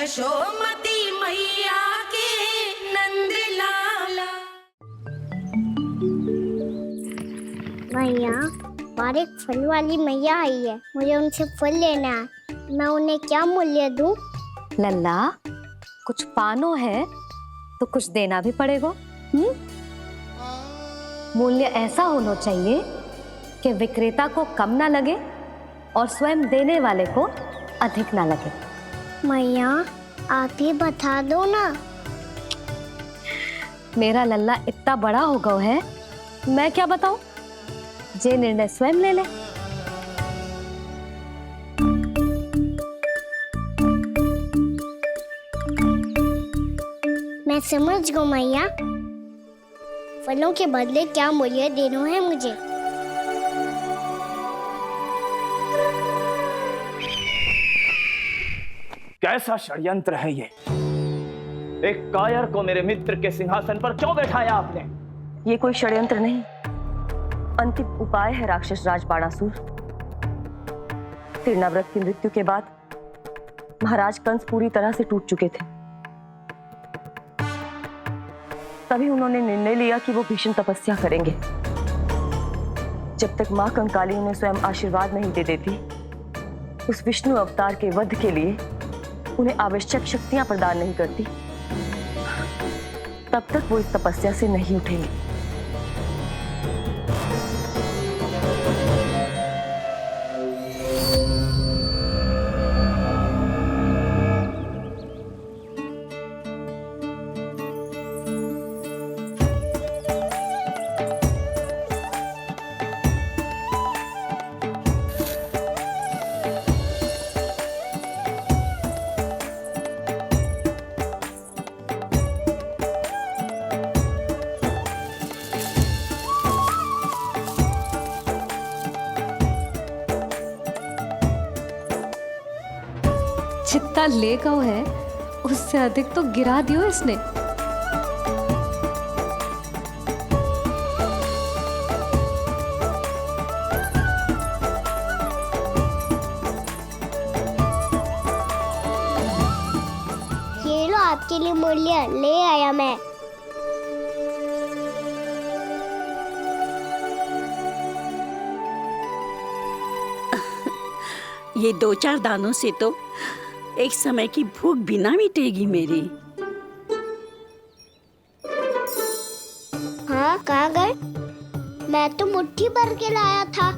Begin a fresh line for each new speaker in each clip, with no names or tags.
यशोमती मैया के नंद लाला।
मैया, और एक फल वाली मैया आई है, मुझे उनसे फल लेना है। मैं उन्हें क्या मूल्य दूं?
लल्ला, कुछ पानो है तो कुछ देना भी पड़ेगा। मूल्य ऐसा होना चाहिए कि विक्रेता को कम ना लगे और स्वयं देने वाले को अधिक ना लगे।
मैया, आप ही बता दो ना।
मेरा लल्ला इतना बड़ा हो गया है, मैं क्या बताऊं? जे निर्णय स्वयं ले ले।
मैं समझ गई मैया, फलों के बदले क्या मूल्य देना है मुझे।
कैसा षड्यंत्र है ये? एक कायर को मेरे मित्र के सिंहासन पर क्यों बैठाया आपने?
ये कोई षड्यंत्र नहीं, अंतिम उपाय है राक्षस राज बाणासुर। तीर्णाव्रत की मृत्यु के बाद महाराज कंस पूरी तरह से टूट चुके थे। तभी उन्होंने निर्णय लिया कि वो भीषण तपस्या करेंगे। जब तक मां कंकाली उन्हें स्वयं आशीर्वाद नहीं दे देती, उस विष्णु अवतार के वध के लिए उन्हें आवश्यक शक्तियां प्रदान नहीं करती, तब तक वो इस तपस्या से नहीं उठेंगे।
जितना ले गओ है उससे अधिक तो गिरा दियो इसने।
ये लो आपके लिए मूल्य ले आया मैं।
ये 2-4 दानों से तो एक समय की भूख भी ना मिटेगी मेरी।
हाँ, कहाँ गए? मैं तो मुट्ठी भर के लाया था।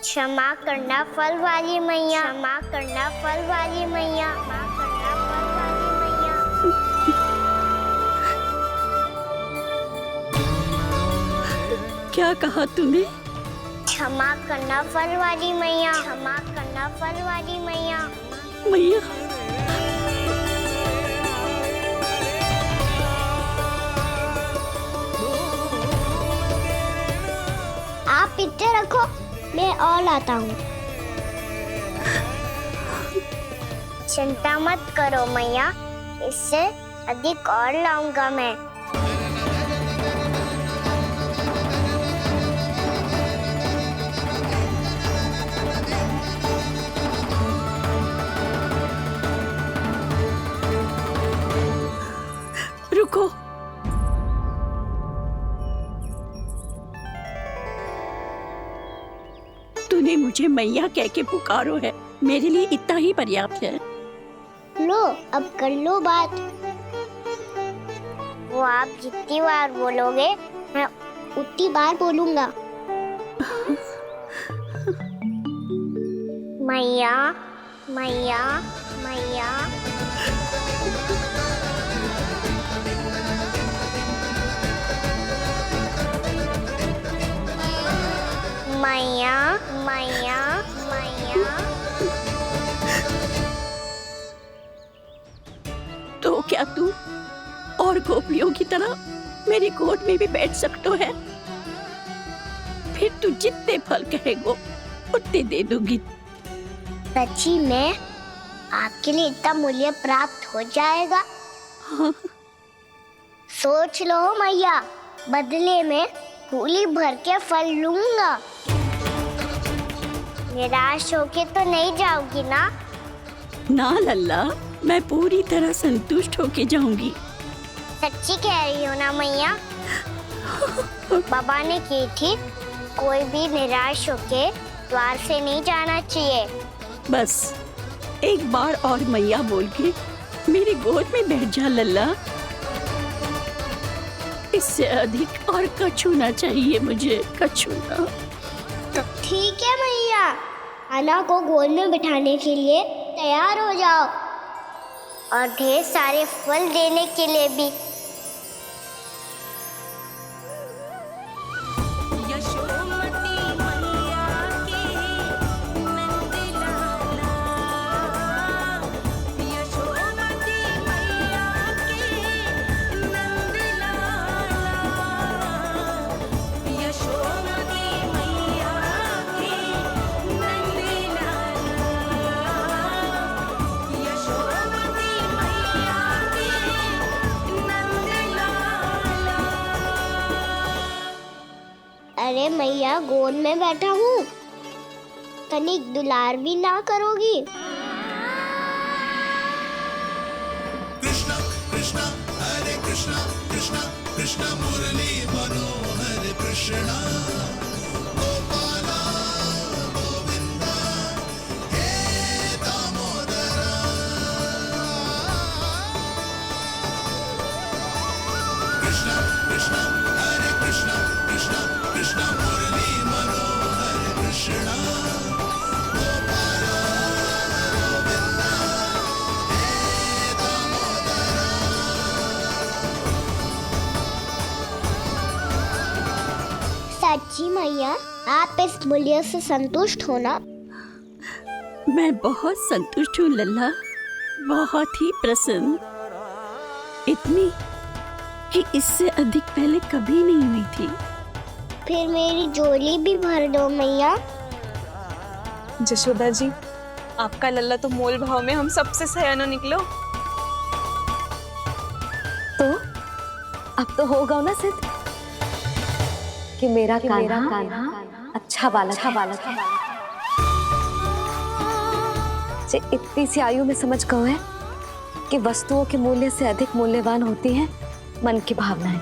क्षमा करना फल वाली मैया, क्षमा करना फल वाली मैया, क्षमा करना फल वाली मैया।
क्या कहा तूने?
क्षमा करना फल वाली मैया, क्षमा करना फल वाली मैया।
मैया,
आप इतने रखो, मैं और लाता हूँ। चिंता मत करो मैया, इससे अधिक और लाऊंगा मैं।
रुको। तूने मुझे मैया कह के पुकारो है, मेरे लिए इतना ही पर्याप्त है।
लो, अब कर लो बात। वो आप जितनी बार बोलोगे, मैं उतनी बार बोलूंगा। मैया, मैया, मैया। मैया, मैया, मैया।
तो क्या तू और गोपियों की तरह मेरी गोद में भी बैठ सकते है? फिर तू जितने फल कहेगो उतने दे दूंगी।
सच्ची में आपके लिए इतना मूल्य प्राप्त हो जाएगा?
हाँ।
सोच लो मैया, बदले में झोली भर के फल लूंगा। निराश होके तो नहीं जाओगी ना?
ना लल्ला, मैं पूरी तरह संतुष्ट होके जाऊंगी।
सच्ची कह रही हो ना मैया? बाबा ने की थी, कोई भी निराश होके द्वार से नहीं जाना चाहिए।
बस एक बार और मैया बोल के मेरी गोद में बैठ जा लल्ला। इससे अधिक और कछु ना चाहिए मुझे, कछु ना।
तो ठीक है मैया, अन्ना को गोद में बिठाने के लिए तैयार हो जाओ और ढेर सारे फल देने के लिए भी।
यशोमती मैया के नंद लाला, यशोमती मैया के नंद लाला, यशोमती मैया के नंद लाला, यशोमती मैया के नंद लाला।
अरे मैया, गोद में बैठा हूँ, तनिक दुलार भी ना करोगी? सच्ची मैया, आप इस मूल्य से संतुष्ट हो ना?
मैं बहुत संतुष्ट हूँ लल्ला, बहुत ही प्रसन्न। इतनी कि इससे अधिक पहले कभी नहीं हुई थी।
फिर मेरी झोली भी भर दो मैया।
जशोदा जी, आपका लल्ला तो मोल भाव में हम सबसे सयाना निकलो।
तो अब तो होगा ना सिद्ध कि मेरा कान्हा अच्छा बालक है। जे इतनी सी आयु में समझ गए है कि वस्तुओं के मूल्य से अधिक मूल्यवान होती है मन की भावनाएं।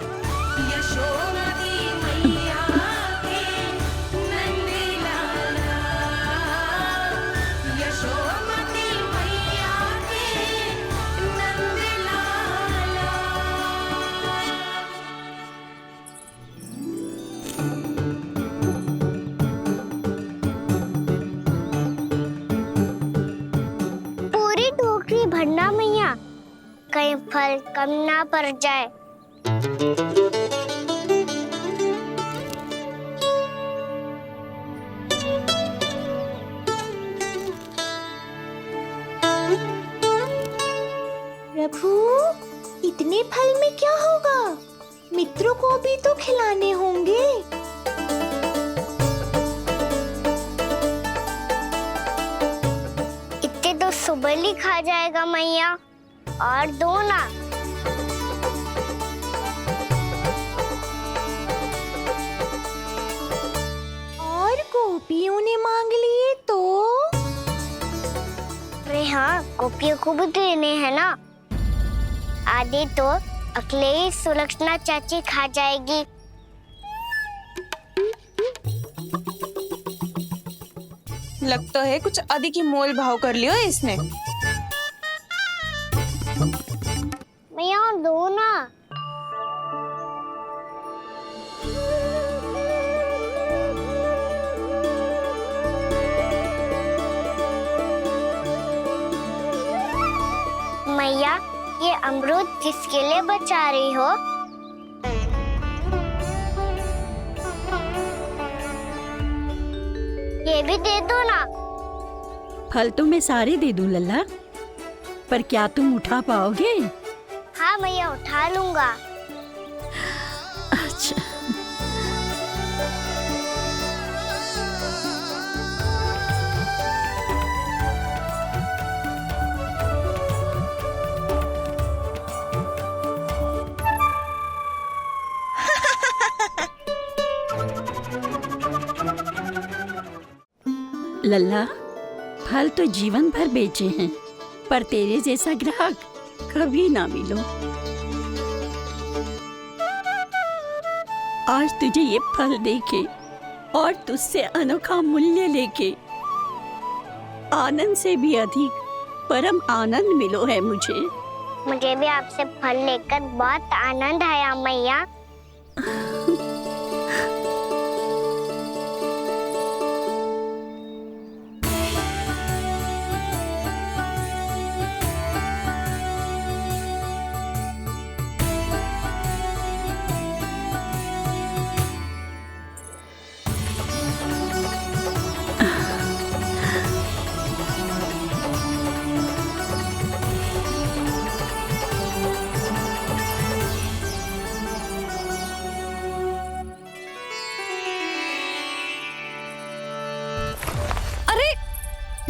यशोमती मैया के नंद लाला, यशोमती मैया के नंद लाला।
पूरी टोकरी भरना मैया, कहीं फल कम ना पड़ जाए।
प्रभु, इतने फल में क्या होगा? मित्रों को भी तो खिलाने होंगे।
इतने तो सुबह ही खा जाएगा मैया, और दो ना।
और गोपियों ने मांग लिए तो?
अरे हाँ, गोपियों को भी देने हैं ना। आधे तो अकेले ही सुलक्षणा चाची खा जाएगी।
लगता है कुछ अधिक ही मोल भाव कर लियो इसने।
मैया, और दो ना। मैया, ये अमरूद किसके लिए बचा रही हो? ये भी दे दो ना।
फल तो मैं सारे दे दूं लल्ला, पर क्या तुम उठा पाओगे?
हाँ मैया, उठा लूंगा।
अच्छा, लल्ला, फल तो जीवन भर बेचे हैं, पर तेरे जैसा ग्राहक कभी ना मिलो। आज तुझे ये फल देके और तुझसे अनोखा मूल्य लेके आनंद से भी अधिक परम आनंद मिलो है मुझे।
मुझे भी आपसे फल लेकर बहुत आनंद आया मैया।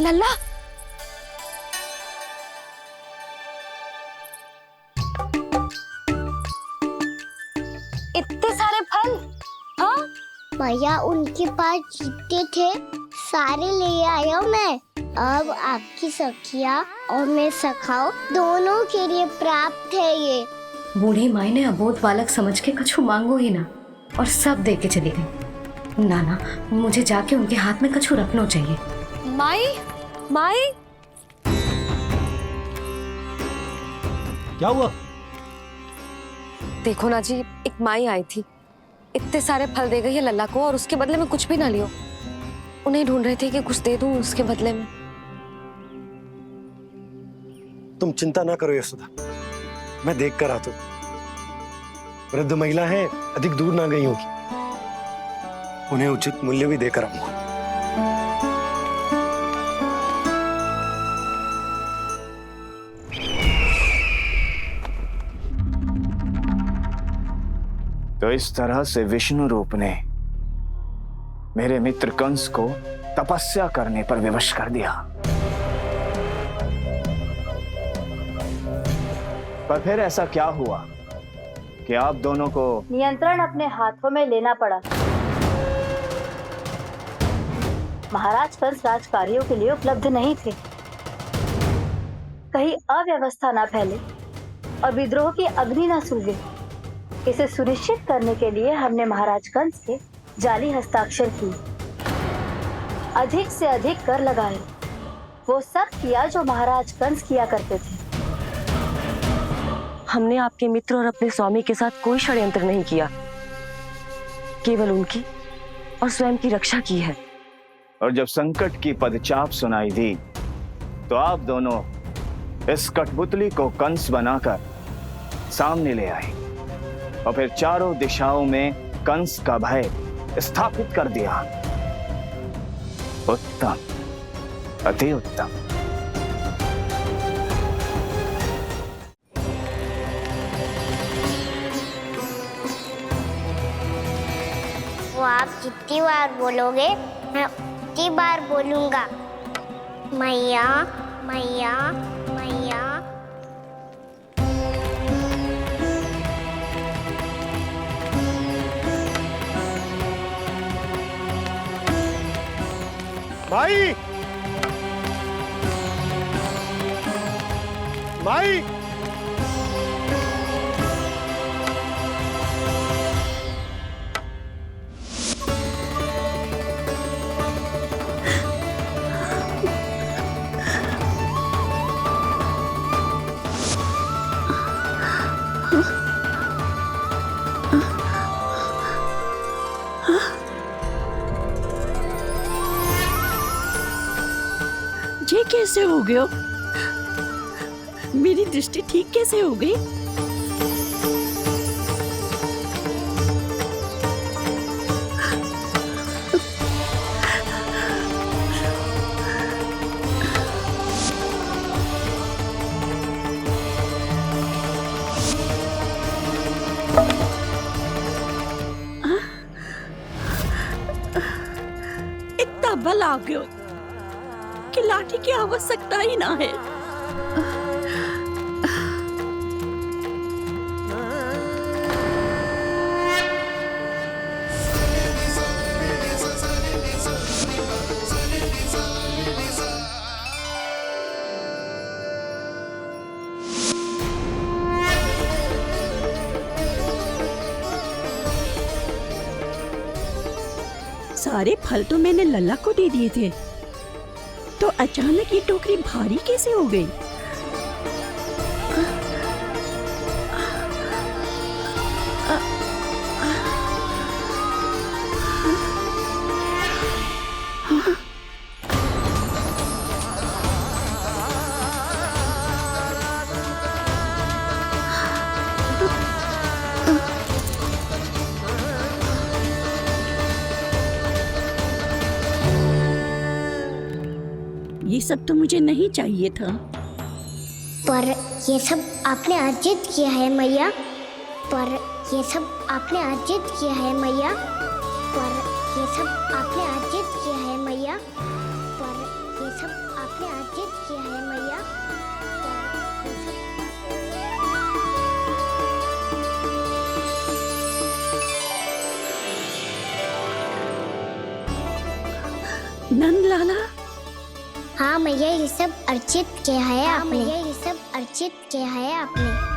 लल्ला, इतने सारे फल? हाँ
भैया उनके पास जितने थे सारे ले आया मैं। अब आपकी सखिया और मैं सखाओ दोनों के लिए प्राप्त है ये।
बूढ़ी माई ने अबोध बालक समझ के कछु मांगो ही ना और सब दे के चली गई। नाना, मुझे जाके उनके हाथ में कछु रखना चाहिए। माई, माई,
क्या हुआ?
देखो ना जी, एक माई आई थी, इतने सारे फल दे गई है लल्ला को और उसके बदले में कुछ भी ना लियो। उन्हें ढूंढ रही थी कि कुछ दे दूं उसके बदले में।
तुम चिंता ना करो यशोदा, मैं देख कर आता हूं। वृद्ध महिला है, अधिक दूर ना गई होगी, उन्हें उचित मूल्य भी देकर आऊंगा।
तो इस तरह से विष्णु रूप ने मेरे मित्र कंस को तपस्या करने पर विवश कर दिया। पर फिर ऐसा क्या हुआ कि आप दोनों को
नियंत्रण अपने हाथों में लेना पड़ा। महाराज कंस राजकार्यों के लिए उपलब्ध नहीं थे। कहीं अव्यवस्था न फैले और विद्रोह की अग्नि न सूझे, इसे सुनिश्चित करने के लिए हमने महाराज कंस के जाली हस्ताक्षर किए, अधिक से अधिक कर लगाए। वो सब किया जो महाराज कंस किया करते थे।
हमने आपके मित्र और अपने स्वामी के साथ कोई षड्यंत्र नहीं किया, केवल उनकी और स्वयं की रक्षा की है।
और जब संकट की पदचाप सुनाई दी तो आप दोनों इस कठपुतली को कंस बनाकर सामने ले आए और फिर चारों दिशाओं में कंस का भय स्थापित कर दिया। उत्तम, अति उत्तम।
वो आप जितनी बार बोलोगे मैं उतनी बार बोलूंगा। मैया मैया मैया।
माई, माई,
ये कैसे हो गया? मेरी दृष्टि ठीक कैसे हो गई? इतना बल आ गया कि लाठी की आवश्यकता ही ना है। सारे फल तो मैंने लल्ला को दे दिए थे, तो अचानक ये टोकरी भारी कैसे हो गई? ये सब तो मुझे नहीं चाहिए था।
पर ये सब आपने अर्जित किया है मैया। पर ये सब आपने अर्जित किया है मैया। पर ये सब आपने अर्जित किया है मैया। पर ये सब आपने अर्जित किया है मैया।
नंद लाला,
हाँ मैया, ये सब अर्जित किया है आपने। मैया, ये सब अर्जित किया है आपने।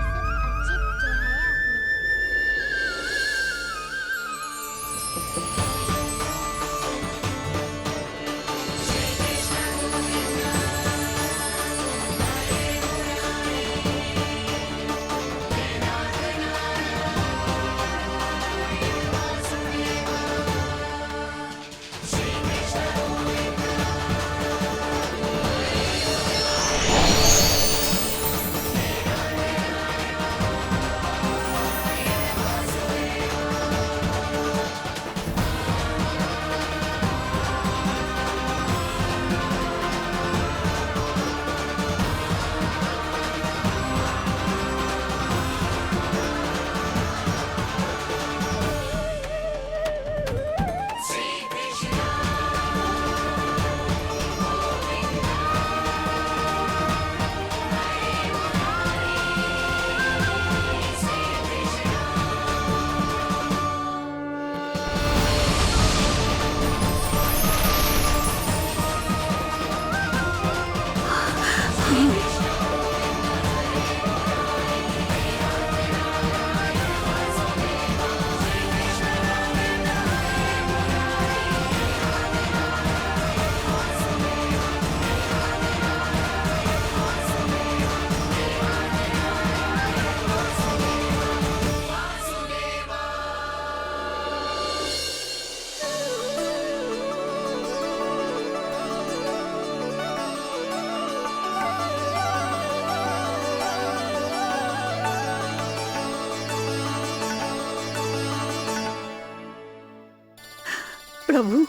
प्रभु,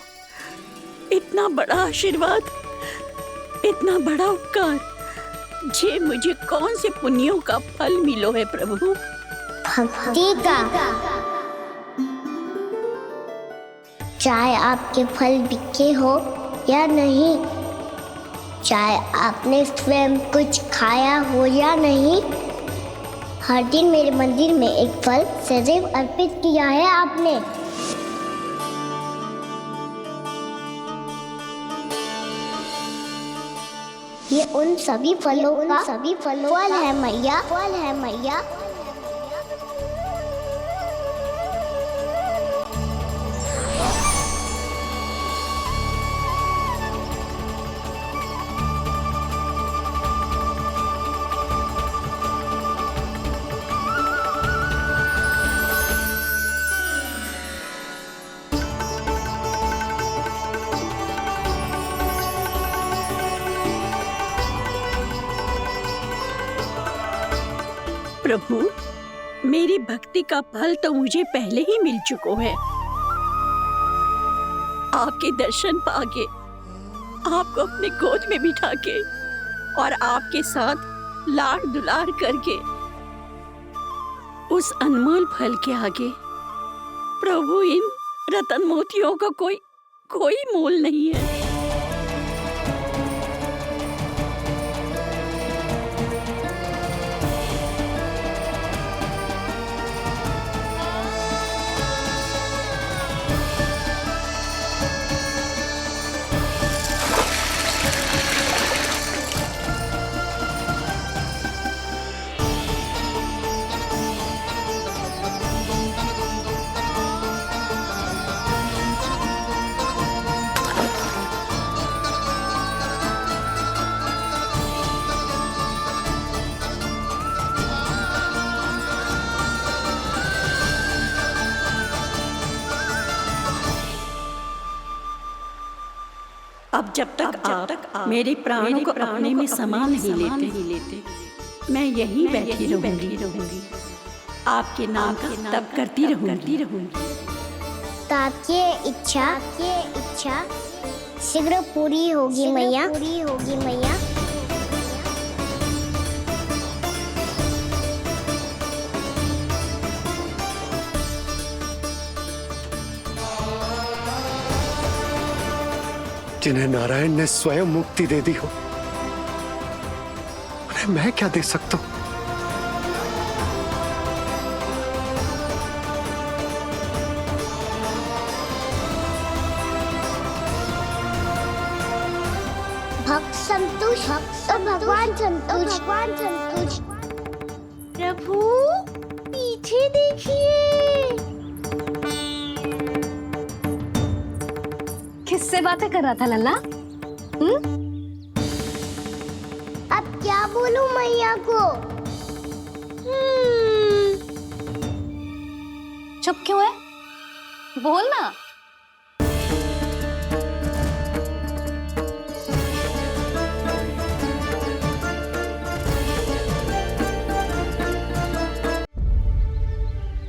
इतना बड़ा आशीर्वाद, इतना बड़ा उपकार, जे मुझे कौन से पुण्यों का फल मिलो है प्रभु?
भक्ति का। चाहे आपके फल बिके हो या नहीं, चाहे आपने स्वयं कुछ खाया हो या नहीं, हर दिन मेरे मंदिर में एक फल सदैव अर्पित किया है आपने। ये उन सभी फलों का फल है मैया। फल है मैया।
प्रभु, मेरी भक्ति का फल तो मुझे पहले ही मिल चुका है। आपके दर्शन पाके, आपको अपने गोद में बिठा के और आपके साथ लाड़ दुलार करके, उस अनमोल फल के आगे प्रभु इन रतन मोतियों का कोई मोल नहीं है। अब जब तक आप मेरे प्राणों को अपने में समा नहीं लेते मैं यहीं बैठी रहूंगी। आपके नाम का तब करती रहूंगी।
ताकि इच्छा शीघ्र पूरी होगी मैया।
जिन्हें नारायण ने स्वयं मुक्ति दे दी हो, उन्हें मैं क्या दे सकता हूं?
भक्त संतोष भगवान संतोष।
प्रभु पीछे देखिए।
किससे बातें कर रहा था लल्ला?
अब क्या बोलूं मैया को?
चुप क्यों है? बोल ना।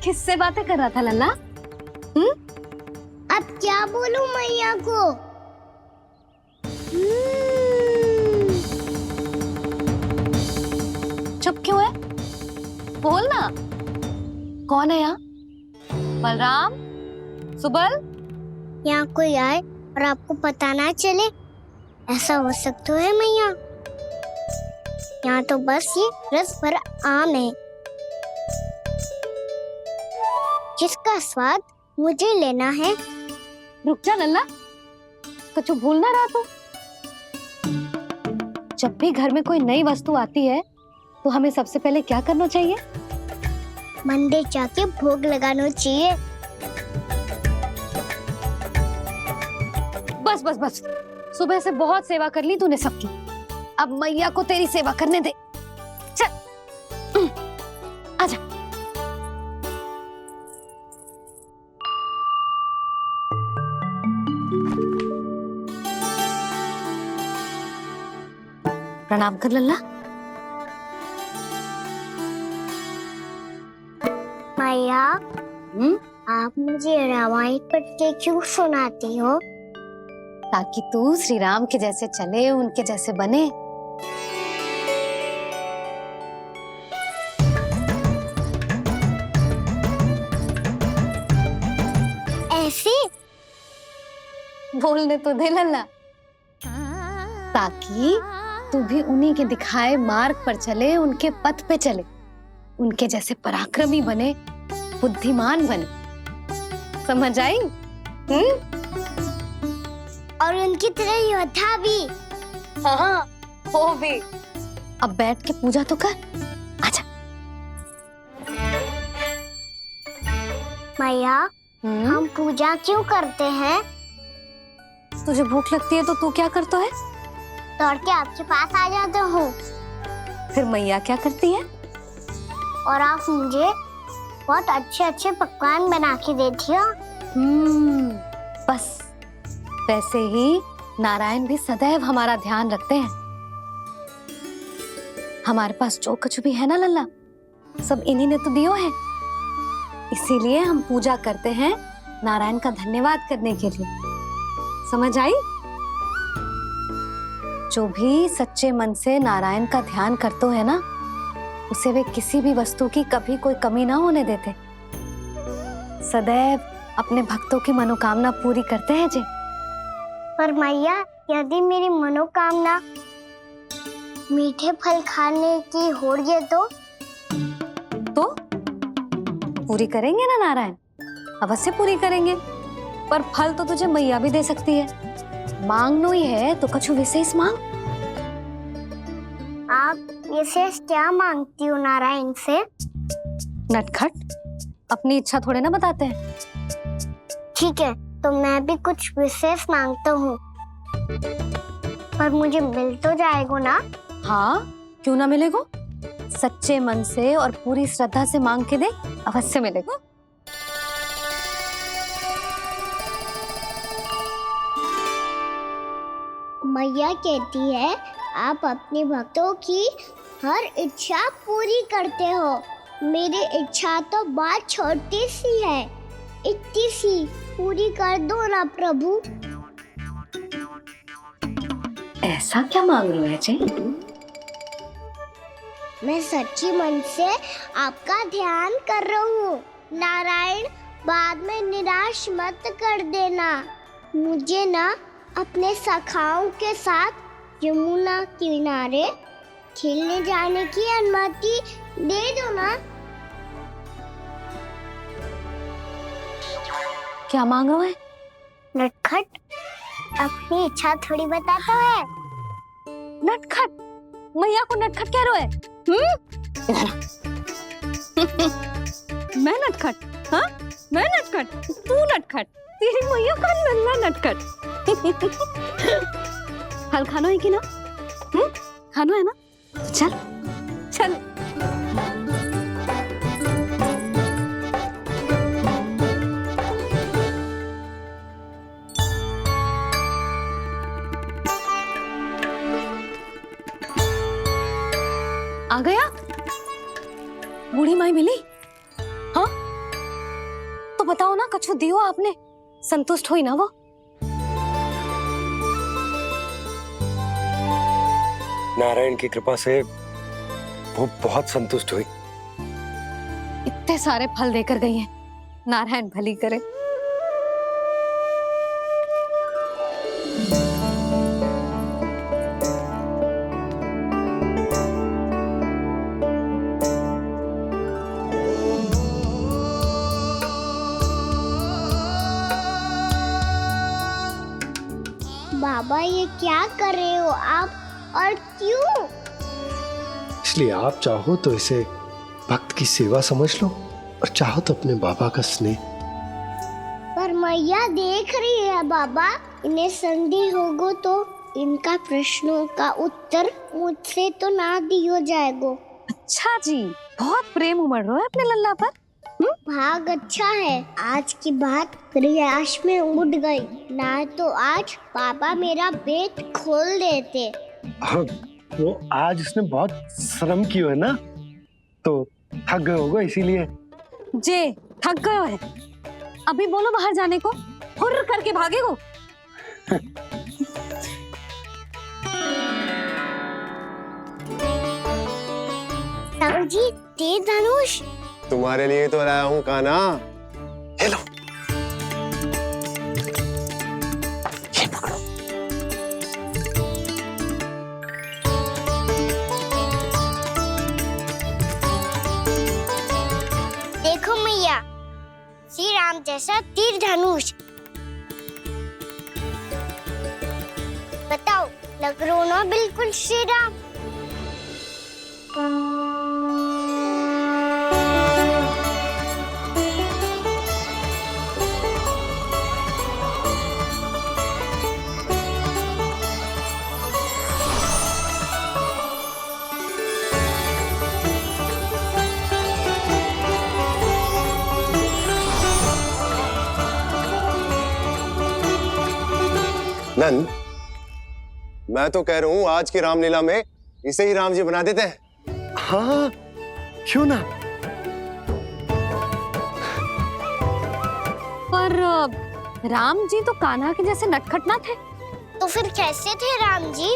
किससे बातें कर रहा था लल्ला?
अब क्या बोलूं मैया को?
चुप क्यों है? बोल ना। कौन है यहाँ? बलराम, सुबल?
यहाँ कोई आए और आपको पता ना चले, ऐसा हो सकता है मैया? यहाँ तो बस ये रस भरा आम है जिसका स्वाद मुझे लेना है।
रुक जा लल्ला, कुछ भूल ना रहा तू। जब भी घर में कोई नई वस्तु आती है तो हमें सबसे पहले क्या करना चाहिए?
मंदिर जाके भोग लगाना चाहिए।
बस बस बस, सुबह से बहुत सेवा कर ली तूने सबकी, अब मैया को तेरी सेवा करने दे। चल आजा। प्रणाम कर लल्ला।
मैया, आप मुझे रामायण पढ़ के क्यों सुनाती हो?
ताकि तू श्री राम के जैसे चले, उनके जैसे बने।
ऐसे
बोलने तो दे लल्ला, ताकि तू भी उन्हीं के दिखाए मार्ग पर चले, उनके पथ पे चले, उनके जैसे पराक्रमी बने, बुद्धिमान बने। समझ आई?
और उनकी तरह योद्धा भी।
हाँ, वो भी। अब बैठ के पूजा तो कर। आजा।
मैया, हम पूजा क्यों करते हैं?
तुझे भूख लगती है तो तू क्या करता है?
दौड़ के आपके पास आ जाता हूँ।
फिर मैया क्या करती है?
और आप मुझे बहुत अच्छे अच्छे पकवान बना के देती हो।
बस वैसे ही नारायण भी सदैव हमारा ध्यान रखते हैं। हमारे पास जो कुछ भी है ना लल्ला, सब इन्हीं ने तो दियो है। इसीलिए हम पूजा करते हैं नारायण का धन्यवाद करने के लिए। समझ आई? जो भी सच्चे मन से नारायण का ध्यान करते है ना, उसे वे किसी भी वस्तु की कभी कोई कमी ना होने देते। सदैव अपने भक्तों की मनोकामना पूरी करते हैं जी।
पर मैया, यदि मेरी मनोकामना मीठे फल खाने की हो रही तो
पूरी करेंगे ना नारायण? अवश्य पूरी करेंगे। पर फल तो तुझे मैया भी दे सकती है। मांगनो ही है तो कछु विशेष मांग।
आप विशेष क्या मांगती हो नारायण से?
नटखट, अपनी इच्छा थोड़े ना बताते हैं।
ठीक है, तो मैं भी कुछ विशेष मांगता हूँ, पर मुझे मिल तो जाएगा ना?
हाँ, क्यों ना मिलेगा? सच्चे मन से और पूरी श्रद्धा से मांग के दे, अवश्य मिलेगा।
मैया कहती है आप अपने भक्तों की हर इच्छा पूरी करते हो। मेरी इच्छा तो बहुत छोटी सी है, इतनी सी पूरी कर दो ना प्रभु।
ऐसा क्या मांग रहे हैं जी?
मैं सच्ची मन से आपका ध्यान कर रहा हूँ। नारायण, बाद में निराश मत कर देना। मुझे ना अपने सखाओं के साथ यमुना किनारे खेलने जाने की अनुमति दे दो ना।
क्या मांग रहे हैं?
नटखट, अपनी इच्छा थोड़ी बताता है।
नटखट? मैया को नटखट कह रहे हैं? मैं नटखट? हाँ, मैं नटखट? तू नटखट? तेरी मैया का नल्ला नटखट। हल खानो है कि ना? खानो है ना? तो चल चल। आ गया? बूढ़ी माई मिली? हाँ, तो बताओ ना, कछु दियो आपने, संतुष्ट हुई ना वो?
नारायण की कृपा से वो बहुत संतुष्ट हुई।
इतने सारे फल देकर गई हैं, नारायण भली करे।
बाबा, ये क्या कर रहे हो आप, और क्यों?
इसलिए आप चाहो तो इसे भक्त की सेवा समझ लो, और चाहो तो अपने बाबा का स्नेह।
पर मैया देख रही है बाबा, इन्हें संदेह होगो तो इनका प्रश्नों का उत्तर मुझसे तो ना दियो जाएगो।
अच्छा जी, बहुत प्रेम उमड़ रहा है अपने लल्ला पर।
भाग अच्छा है, आज की बात प्रयास में उड़ गई, ना तो आज पापा मेरा पेट खोल देते।
वो आज उसने बहुत श्रम किया है ना, तो थक गए होगा इसीलिए।
जे थक गयो है, अभी बोलो बाहर जाने को, हुर्र करके भागेगो।
जी, तेज धनुष
तुम्हारे लिए तो लाया हूँ कान्हा।
हेलो,
ये पकड़ो।
देखो मैया, श्री राम जैसा तीर धनुष। बताओ, लग रहा ना बिल्कुल श्री राम?
नंद, मैं तो कह रहा हूँ आज की रामलीला में इसे ही राम जी बना देते हैं।
हाँ, क्यों ना?
पर राम जी तो कान्हा के जैसे नटखट ना थे।
तो फिर कैसे थे राम जी?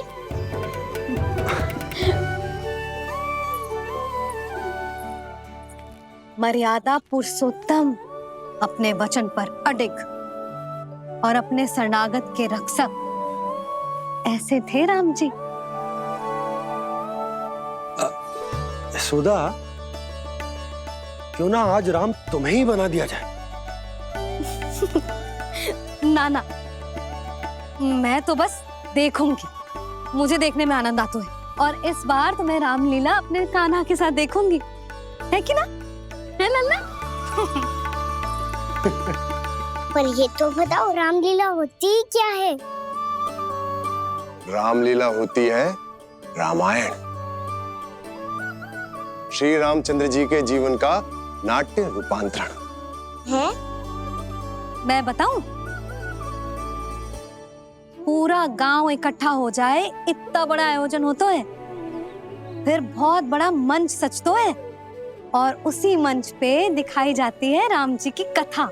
मर्यादा पुरुषोत्तम, अपने वचन पर अडिग और अपने शरणागत के रक्षक, ऐसे थे राम जी।
यशोदा, क्यों ना आज राम तुम्हें ही बना दिया जाए?
ना ना, मैं तो बस देखूंगी, मुझे देखने में आनंद आता है, और इस बार तो मैं रामलीला अपने कान्हा के साथ देखूंगी, है कि ना? है लल्ला?
पर ये तो बताओ, रामलीला होती क्या है?
रामलीला होती है रामायण, श्री रामचंद्र जी के जीवन का नाट्य रूपांतरण
है।
मैं बताऊं? पूरा गांव इकट्ठा हो जाए, इतना बड़ा आयोजन होता है। फिर बहुत बड़ा मंच सजतो है और उसी मंच पे दिखाई जाती है राम जी की कथा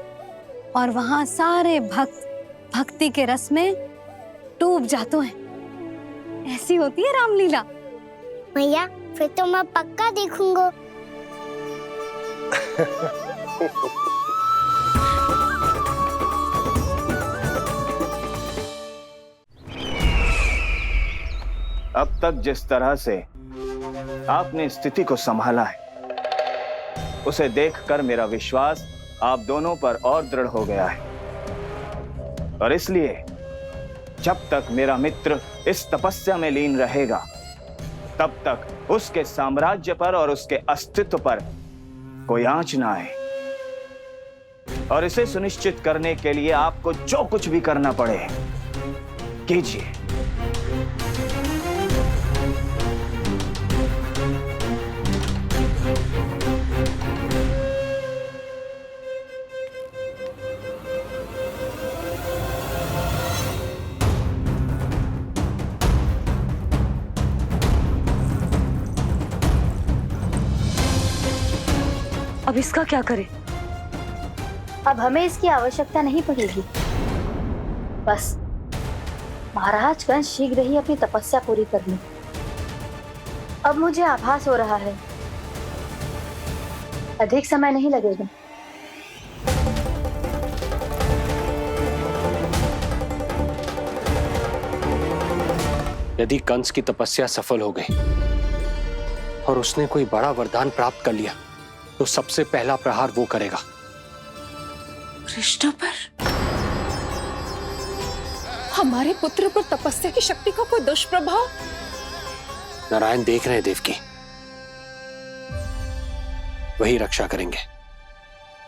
और वहां सारे भक्त भक्ति के रस में डूब जाते हैं। ऐसी होती है रामलीला।
मैया फिर तो मैं पक्का देखूंगा।
अब तक जिस तरह से आपने स्थिति को संभाला है, उसे देखकर मेरा विश्वास आप दोनों पर और दृढ़ हो गया है। और इसलिए जब तक मेरा मित्र इस तपस्या में लीन रहेगा, तब तक उसके साम्राज्य पर और उसके अस्तित्व पर कोई आंच ना आए। और इसे सुनिश्चित करने के लिए आपको जो कुछ भी करना पड़े कीजिए।
अब इसका क्या करें?
अब हमें इसकी आवश्यकता नहीं पड़ेगी। बस महाराज कंस शीघ्र ही अपनी तपस्या पूरी कर ले। अब मुझे आभास हो रहा है अधिक समय नहीं लगेगा।
यदि कंस की तपस्या सफल हो गई और उसने कोई बड़ा वरदान प्राप्त कर लिया, तो सबसे पहला प्रहार वो करेगा।
कृष्ण पर? हमारे पुत्र पर तपस्या की शक्ति का कोई दुष्प्रभाव?
नारायण देख रहे हैं देवकी, वही रक्षा करेंगे।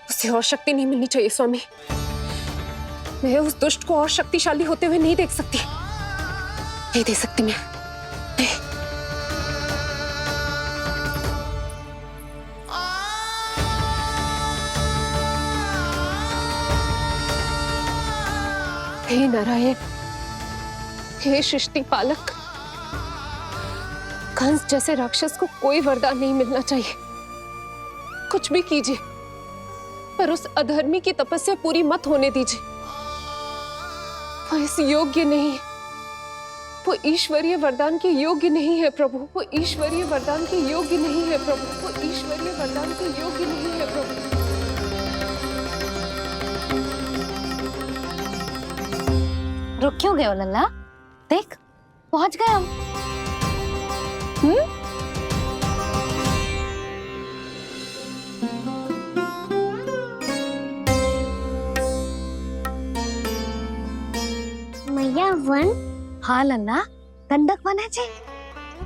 उसे और शक्ति नहीं मिलनी चाहिए स्वामी। मैं उस दुष्ट को और शक्तिशाली होते हुए नहीं देख सकती, नहीं दे सकती मैं। नहीं। हे नारायण, हे सृष्टि पालक, कंस जैसे राक्षस को कोई वरदान नहीं मिलना चाहिए। कुछ भी कीजिए, पर उस अधर्मी की तपस्या पूरी मत होने दीजिए। वो इस योग्य नहीं है, वो ईश्वरीय वरदान के योग्य नहीं है प्रभु। वो ईश्वरीय वरदान के योग्य नहीं है प्रभु। वो ईश्वरीय वरदान के योग्य नहीं है प्रभु।
रुक क्यों गए हो लल्ला? देख पहुंच गए हम।
मैया वन?
हाँ लल्ला, गंडक वन है जी,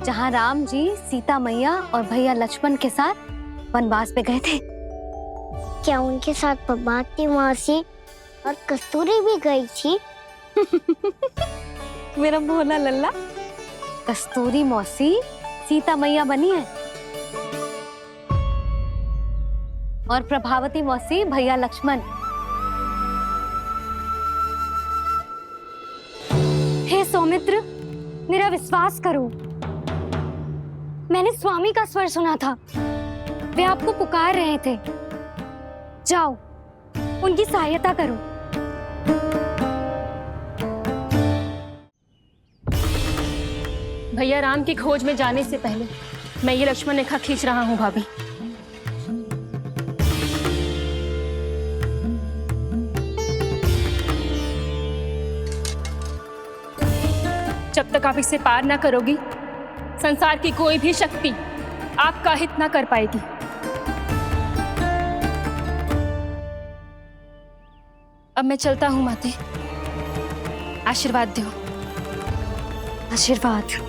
जहाँ राम जी सीता मैया और भैया लक्ष्मण के साथ वनवास पे गए थे।
क्या उनके साथ पद्मावती मौसी और कस्तूरी भी गई थी?
मेरा भोला लल्ला, कस्तूरी मौसी सीता मैया बनी है और प्रभावती मौसी भैया लक्ष्मण। हे सौमित्र, मेरा विश्वास करो, मैंने स्वामी का स्वर सुना था। वे आपको पुकार रहे थे। जाओ, उनकी सहायता करो।
भैया राम की खोज में जाने से पहले मैं ये लक्ष्मण रेखा खींच रहा हूँ भाभी। जब तक आप इसे पार ना करोगी, संसार की कोई भी शक्ति आपका हित ना कर पाएगी। अब मैं चलता हूँ माते, आशीर्वाद दो।
आशीर्वाद।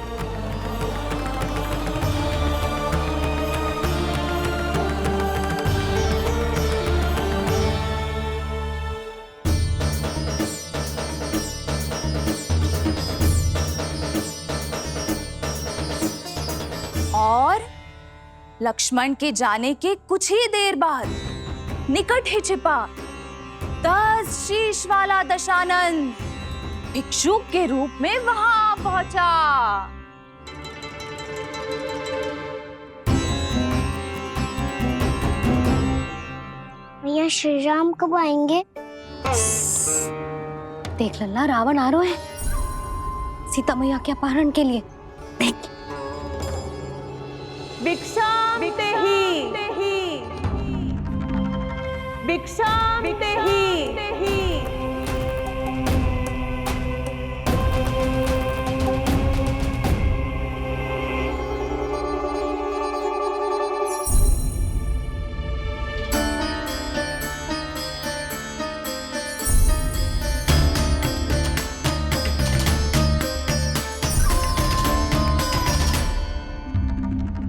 और लक्ष्मण के जाने के कुछ ही देर बाद निकट ही छिपा 10 शीश वाला दशानन भिक्षुक के रूप में वहां पहुंचा।
मैया श्री राम कब आएंगे?
देख लल्ला, रावण आ रहा है सीता मैया के अपहरण के लिए।
भिक्षाम देहि, भिक्षाम देहि।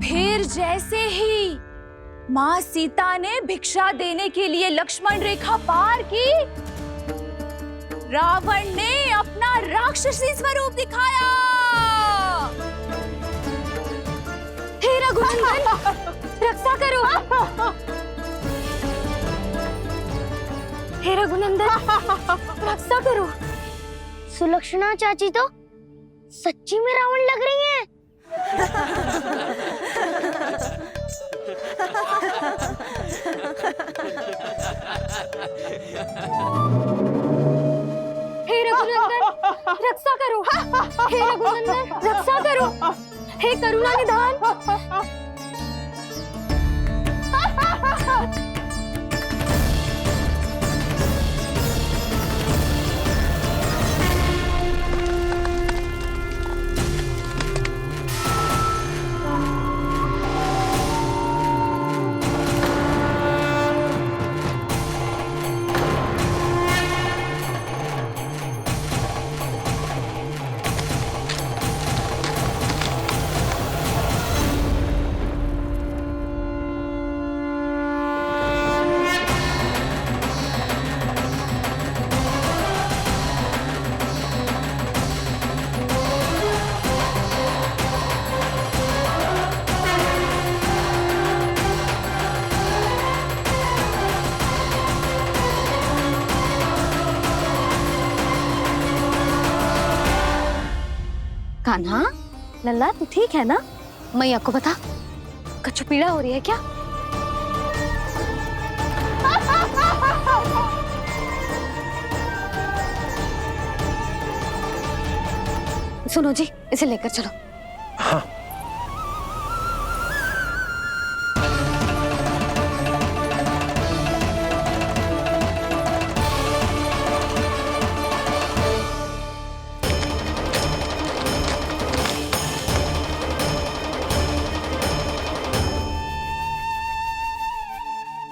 फिर जैसे ही माँ सीता ने भिक्षा देने के लिए लक्ष्मण रेखा पार की, रावण ने अपना राक्षसी स्वरूप दिखाया।
हे रघुनंदन, रक्षा करो। हे रघुनंदन, रक्षा करो।
सुलक्षणा चाची तो सच्ची में रावण लग रही हैं।
हे रघुनंदन, रक्षा करो। हे रघुनंदन, रक्षा करो। हे करुणा निधान। कान्हा, लल्ला तू ठीक है ना? मैया को बता, कछु पीड़ा हो रही है क्या? सुनो जी, इसे लेकर चलो।
हाँ।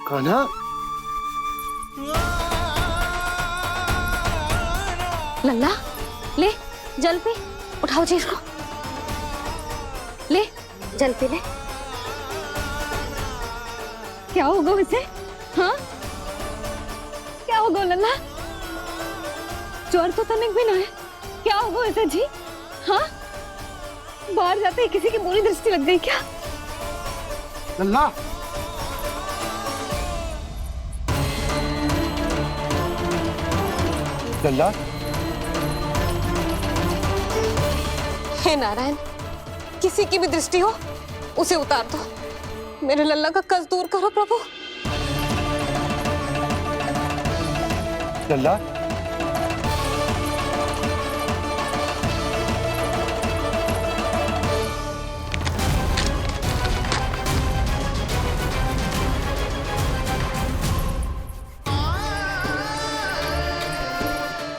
कान्हा,
लल्ला ले जल पी, उठाओ जी इसको, ले जल पी ले। क्या होगा उसे? हाँ, क्या होगा लल्ला? ज्वर तो तनिक भी ना है, क्या होगा उसे जी? हाँ, बाहर जाते ही किसी की बुरी दृष्टि लग गई क्या?
लल्ला, लल्ला,
हे नारायण, किसी की भी दृष्टि हो उसे उतार दो। मेरे लल्ला का कष्ट दूर करो प्रभु।
लल्ला,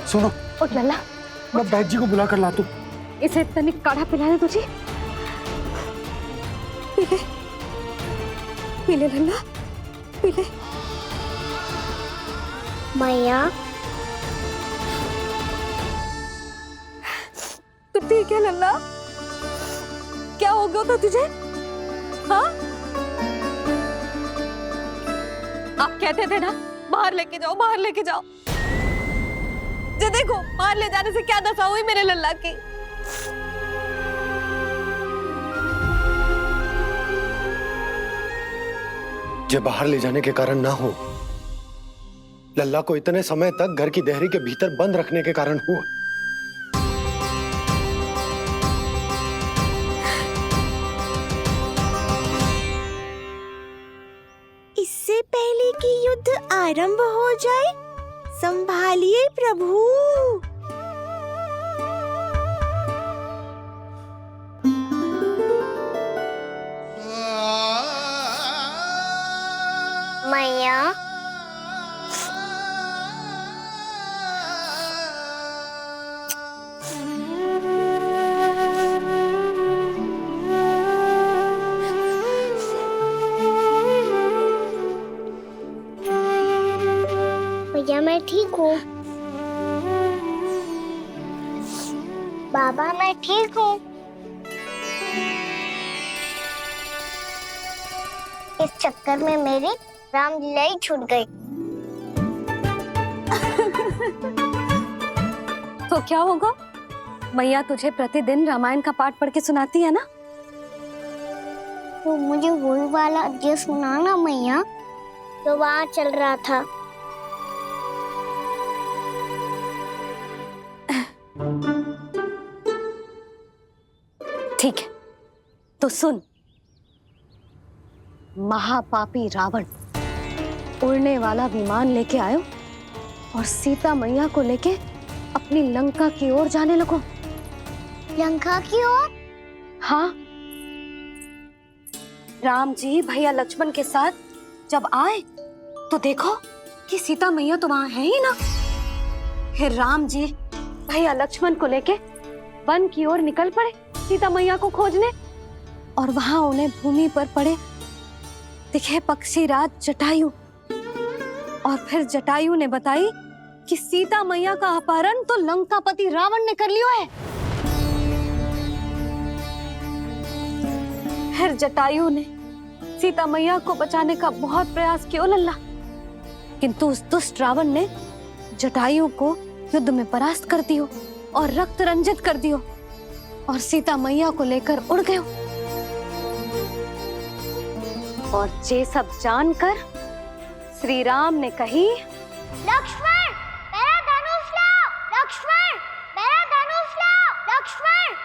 सुनो,
उठ लल्ला,
मैं बैद जी को बुला कर लाता हूँ।
इसे तनिक काढ़ा पिला दे तुझे। पी ले, पी ले लल्ला, पी ले।
मैया,
तू ठीक है लल्ला? क्या हो गया था तुझे? हाँ, आप कहते थे ना बाहर लेके जाओ, बाहर लेके जाओ। जे देखो, बाहर ले जाने से क्या दशा हुई मेरे लल्ला की।
ये बाहर ले जाने के कारण ना हो, लल्ला को इतने समय तक घर की देहरी के भीतर बंद रखने के कारण हुआ।
आरंभ हो जाए। संभालिए प्रभु।
मैया, भैया मैं ठीक हूँ। बाबा मैं ठीक हूँ। इस चक्कर में मेरी रामलीला ही छूट गई।
तो क्या होगा? मैया तुझे प्रतिदिन रामायण का पाठ पढ़ के सुनाती है ना?
तो मुझे वही वाला जो सुनाना मैया, तो वहाँ चल रहा था।
ठीक है, तो सुन। महापापी रावण उड़ने वाला विमान लेके आयो और सीता मैया को लेके अपनी लंका की ओर जाने लगो।
लंका की ओर?
हाँ, राम जी भैया लक्ष्मण के साथ जब आए तो देखो कि सीता मैया तो वहां है ही ना। फिर राम जी भैया लक्ष्मण को लेके वन की ओर निकल पड़े सीता मैया को खोजने, और वहां उन्हें भूमि पर पड़े दिखे पक्षीराज जटायु। और फिर जटायु ने बताई कि सीता मैया का अपहरण तो लंकापति रावण ने कर लियो है। फिर जटायु ने सीता मैया को बचाने का बहुत प्रयास किया लल्ला, किंतु उस दुष्ट रावण ने जटायु को युद्ध में परास्त कर दियो और रक्त रंजित कर दियो और सीता मैया को लेकर उड़ गयो। और ये सब जानकर श्री राम ने कही,
लक्ष्मण मेरा धनुष लाओ, लक्ष्मण मेरा धनुष लाओ, लक्ष्मण